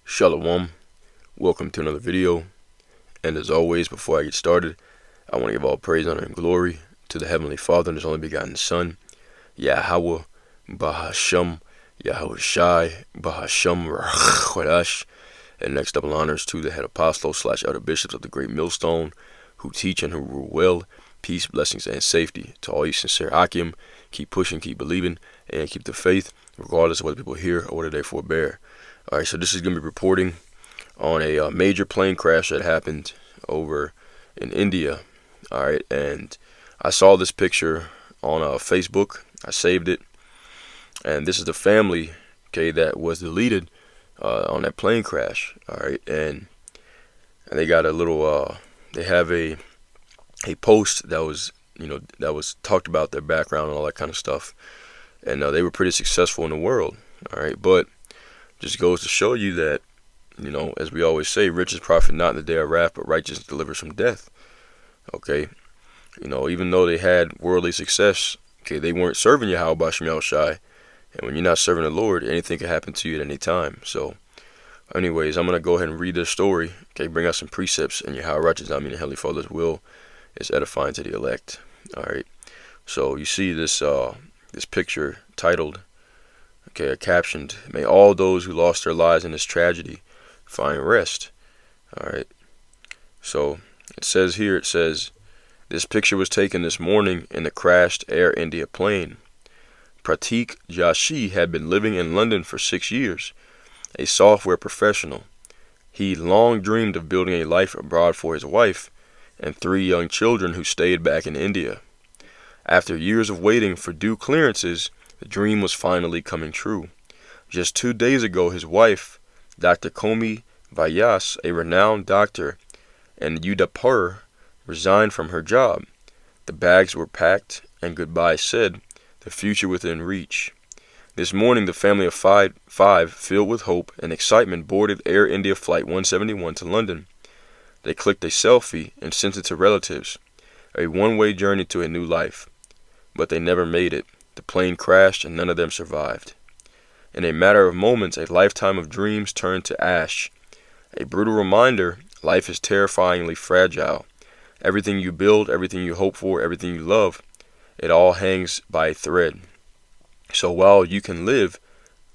Shalom, welcome to another video, and as always, before I get started, I want to give all praise, honor, and glory to the Heavenly Father and His only begotten Son, Yahweh, Bahasham, Yahweh Shai, Bahasham, Rachodash, and next double honors to the head apostles / elder bishops of the Great Millstone, who teach and who rule well. Peace, blessings, and safety to all you sincere Akim. Keep pushing, keep believing, and keep the faith, regardless of whether people hear or whether they forbear. Alright, so this is going to be reporting on a major plane crash that happened over in India. Alright, and I saw this picture on Facebook. I saved it. And this is the family, okay, that was deleted on that plane crash. Alright, and they got a little, they have a post that was, that was talked about their background and all that kind of stuff. And they were pretty successful in the world. Alright, but just goes to show you that, as we always say, riches profit not in the day of wrath, but righteousness delivers from death. Okay, even though they had worldly success, okay, they weren't serving Yahweh Bashim Yahushai, and when you're not serving the Lord, anything can happen to you at any time. So, anyways, I'm gonna go ahead and read this story. Okay, bring out some precepts, and Yahweh righteous, I mean, the Heavenly Father's will is edifying to the elect. All right, so you see this this picture titled, okay, captioned, "May all those who lost their lives in this tragedy find rest." All right. So it says here, this picture was taken this morning in the crashed Air India plane. Pratik Joshi had been living in London for 6 years, a software professional. He long dreamed of building a life abroad for his wife and 3 young children who stayed back in India. After years of waiting for due clearances, the dream was finally coming true. Just 2 days ago, his wife, Dr. Komi Vyas, a renowned doctor in Udaipur, resigned from her job. The bags were packed and goodbye said, the future within reach. This morning, the family of five, filled with hope and excitement, boarded Air India Flight 171 to London. They clicked a selfie and sent it to relatives, a one-way journey to a new life. But they never made it. The plane crashed and none of them survived. In a matter of moments, a lifetime of dreams turned to ash. A brutal reminder, life is terrifyingly fragile. Everything you build, everything you hope for, everything you love, it all hangs by a thread. So while you can live,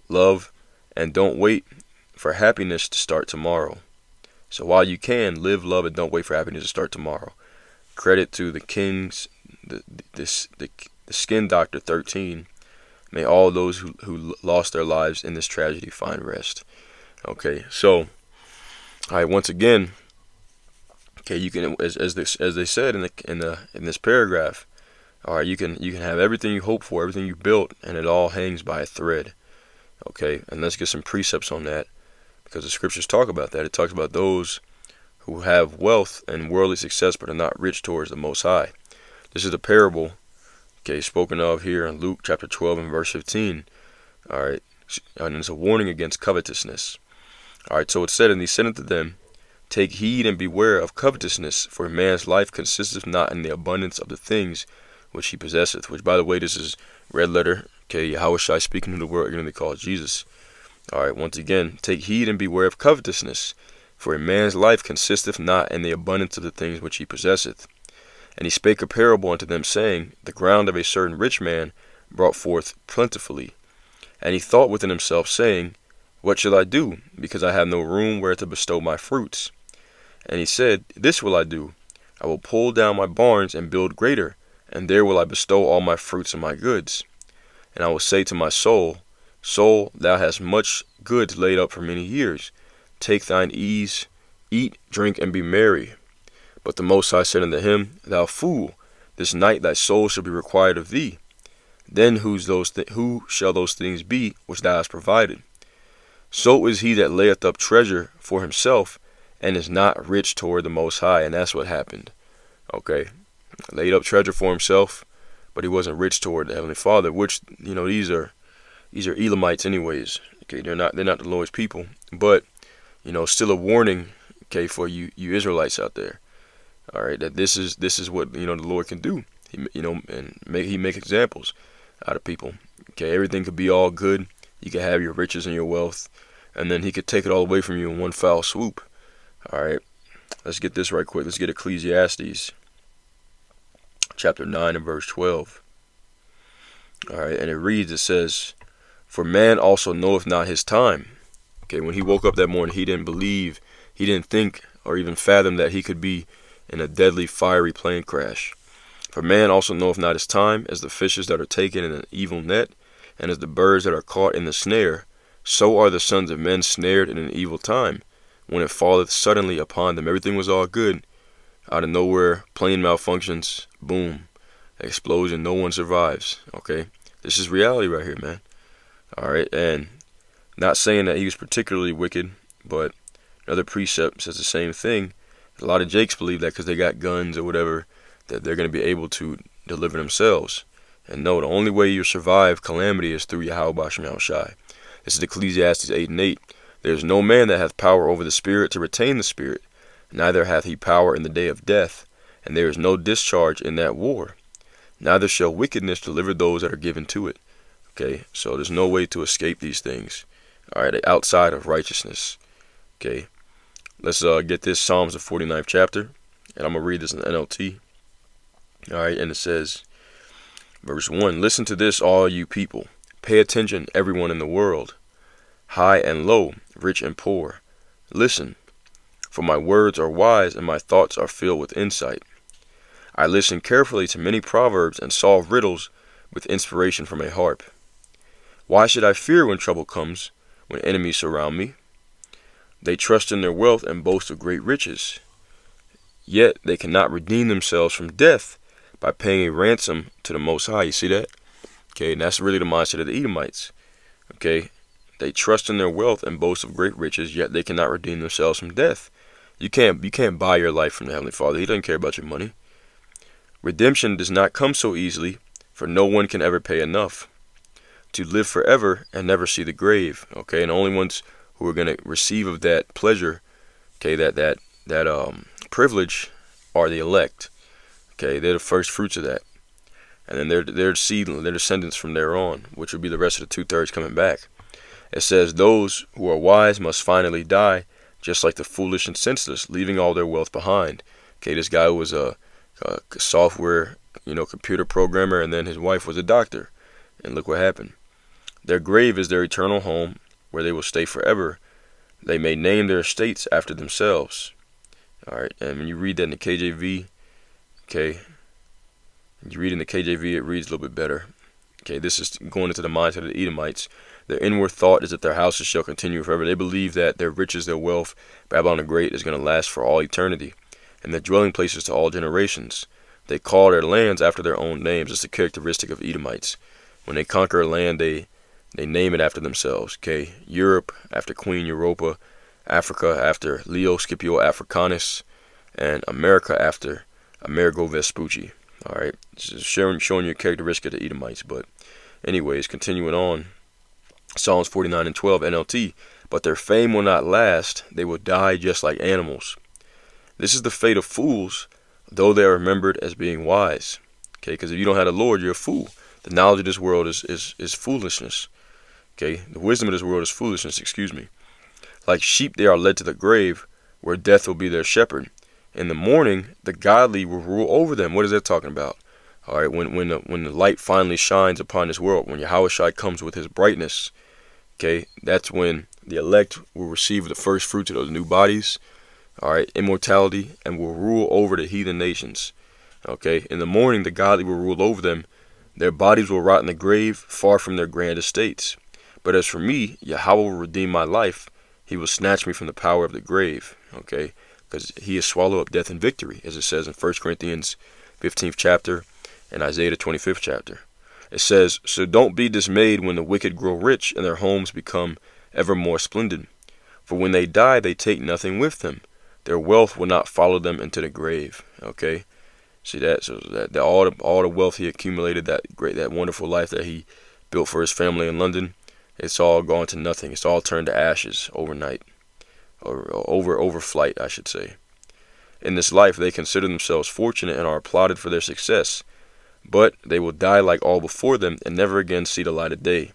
love, and don't wait for happiness to start tomorrow. So while you can, live, love, and don't wait for happiness to start tomorrow. Credit to the King's, the Skin Doctor 13. May all those who lost their lives in this tragedy find rest. Okay, so, all right, once again, okay, you can, as they said in this paragraph, all right, you can have everything you hope for, everything you built, and it all hangs by a thread. Okay, and let's get some precepts on that, because the scriptures talk about that. It talks about those who have wealth and worldly success, but are not rich towards the Most High. This is the parable, okay, spoken of here in Luke chapter 12 and verse 15. All right, and it's a warning against covetousness. All right, so it said, and he said unto them, take heed and beware of covetousness, for a man's life consisteth not in the abundance of the things which he possesseth. Which, by the way, this is red letter, okay, Yahweh Shai speaking to the world, they call Jesus. All right, once again, take heed and beware of covetousness, for a man's life consisteth not in the abundance of the things which he possesseth. And he spake a parable unto them, saying, the ground of a certain rich man brought forth plentifully. And he thought within himself, saying, what shall I do, because I have no room where to bestow my fruits? And he said, this will I do, I will pull down my barns and build greater, and there will I bestow all my fruits and my goods. And I will say to my soul, soul, thou hast much goods laid up for many years. Take thine ease, eat, drink, and be merry. But the Most High said unto him, thou fool, this night thy soul shall be required of thee. Then who shall those things be which thou hast provided? So is he that layeth up treasure for himself, and is not rich toward the Most High. And that's what happened. Okay, laid up treasure for himself, but he wasn't rich toward the Heavenly Father. Which, these are Elamites anyways. Okay, they're not the Lord's people, but still a warning. okay, for you Israelites out there. All right, that this is what the Lord can do. He make examples out of people. Okay, everything could be all good. You could have your riches and your wealth, and then He could take it all away from you in one foul swoop. All right, let's get this right quick. Let's get Ecclesiastes chapter 9 and verse 12. All right, and it reads. It says, "For man also knoweth not his time." Okay, when he woke up that morning, he didn't believe, he didn't think, or even fathom that he could be in a deadly fiery plane crash. "For man also knoweth not his time, as the fishes that are taken in an evil net, and as the birds that are caught in the snare, so are the sons of men snared in an evil time, when it falleth suddenly upon them." Everything was all good. Out of nowhere, plane malfunctions, boom, explosion, no one survives. Okay, this is reality right here, man. All right, and not saying that he was particularly wicked, but another precept says the same thing. A lot of Jakes believe that because they got guns or whatever, that they're going to be able to deliver themselves. And no, the only way you survive calamity is through Yahweh Bashem Yahushai. This is Ecclesiastes 8 and 8. "There is no man that hath power over the spirit to retain the spirit, neither hath he power in the day of death, and there is no discharge in that war. Neither shall wickedness deliver those that are given to it." Okay, so there's no way to escape these things. All right, outside of righteousness. Okay, let's get this Psalms the 49th chapter, and I'm gonna read this in the NLT. All right, and it says, verse 1: "Listen to this, all you people. Pay attention, everyone in the world, high and low, rich and poor. Listen, for my words are wise and my thoughts are filled with insight. I listened carefully to many proverbs and solve riddles with inspiration from a harp. Why should I fear when trouble comes, when enemies surround me? They trust in their wealth and boast of great riches. Yet they cannot redeem themselves from death by paying a ransom to the Most High." You see that? Okay, and that's really the mindset of the Edomites. Okay, they trust in their wealth and boast of great riches, yet they cannot redeem themselves from death. You can't buy your life from the Heavenly Father. He doesn't care about your money. Redemption does not come so easily, for no one can ever pay enough to live forever and never see the grave. Okay, and the only ones who are going to receive of that pleasure, okay, that privilege, are the elect. Okay, they're the first fruits of that, and then they're seedling, their descendants from there on, which will be the rest of the 2/3 coming back. It says, "Those who are wise must finally die, just like the foolish and senseless, leaving all their wealth behind." Okay, this guy was a software, computer programmer, and then his wife was a doctor, and look what happened. "Their grave is their eternal home, where they will stay forever. They may name their estates after themselves." All right, and when you read that in the KJV, okay, when you read in the KJV, it reads a little bit better. Okay, this is going into the mindset of the Edomites. "Their inward thought is that their houses shall continue forever." They believe that their riches, their wealth, Babylon the Great, is going to last for all eternity, and their dwelling places to all generations. They call their lands after their own names. It's a characteristic of Edomites. When they conquer a land, they name it after themselves. Okay, Europe after Queen Europa, Africa after Leo Scipio Africanus, and America after Amerigo Vespucci. All right, this is showing you a characteristic of the Edomites. But anyways, continuing on, Psalms 49 and 12 NLT. "But their fame will not last; they will die just like animals. This is the fate of fools, though they are remembered as being wise." Okay, because if you don't have the Lord, you're a fool. The knowledge of this world is foolishness. Okay, the wisdom of this world is foolishness, excuse me. "Like sheep they are led to the grave, where death will be their shepherd. In the morning the godly will rule over them." What is that talking about? All right, when the light finally shines upon this world, when Yahushua comes with his brightness, okay, that's when the elect will receive the first fruits of those new bodies, all right, immortality, and will rule over the heathen nations. Okay, in the morning the godly will rule over them. Their bodies will rot in the grave, far from their grand estates. But as for me, Yahweh will redeem my life. He will snatch me from the power of the grave. Okay, because he has swallowed up death in victory, as it says in 1 Corinthians 15th chapter and Isaiah the 25th chapter. It says, "So don't be dismayed when the wicked grow rich and their homes become ever more splendid. For when they die, they take nothing with them. Their wealth will not follow them into the grave." Okay, see that? So that all the wealth he accumulated, that wonderful life that he built for his family in London, it's all gone to nothing. It's all turned to ashes overnight. or overflight, I should say. In this life, they consider themselves fortunate and are applauded for their success, but they will die like all before them and never again see the light of day.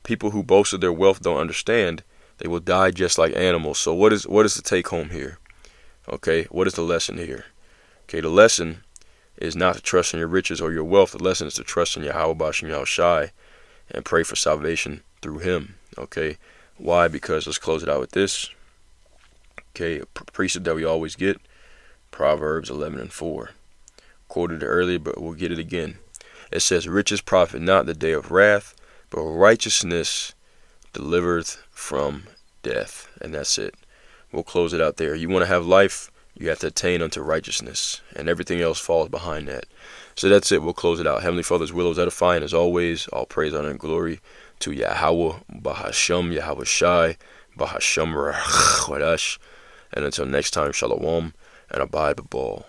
People who boast of their wealth don't understand. They will die just like animals. So what is the take home here? Okay, what is the lesson here? Okay, the lesson is not to trust in your riches or your wealth. The lesson is to trust in Yahweh Bashim Yahushai and pray for salvation through him. Okay, why? Because let's close it out with this. Okay, a precept that we always get, Proverbs 11:4. Quoted it earlier, but we'll get it again. It says, riches profit not the day of wrath, but righteousness delivereth from death. And that's it. We'll close it out there. You want to have life, you have to attain unto righteousness, and everything else falls behind that. So that's it. We'll close it out. Heavenly Father's will is edifying. As always, all praise, honor, and glory to Yahweh, Bahasham, Yahweh Shai, Bahasham Rachadash. And until next time, Shalom, and abide the ball.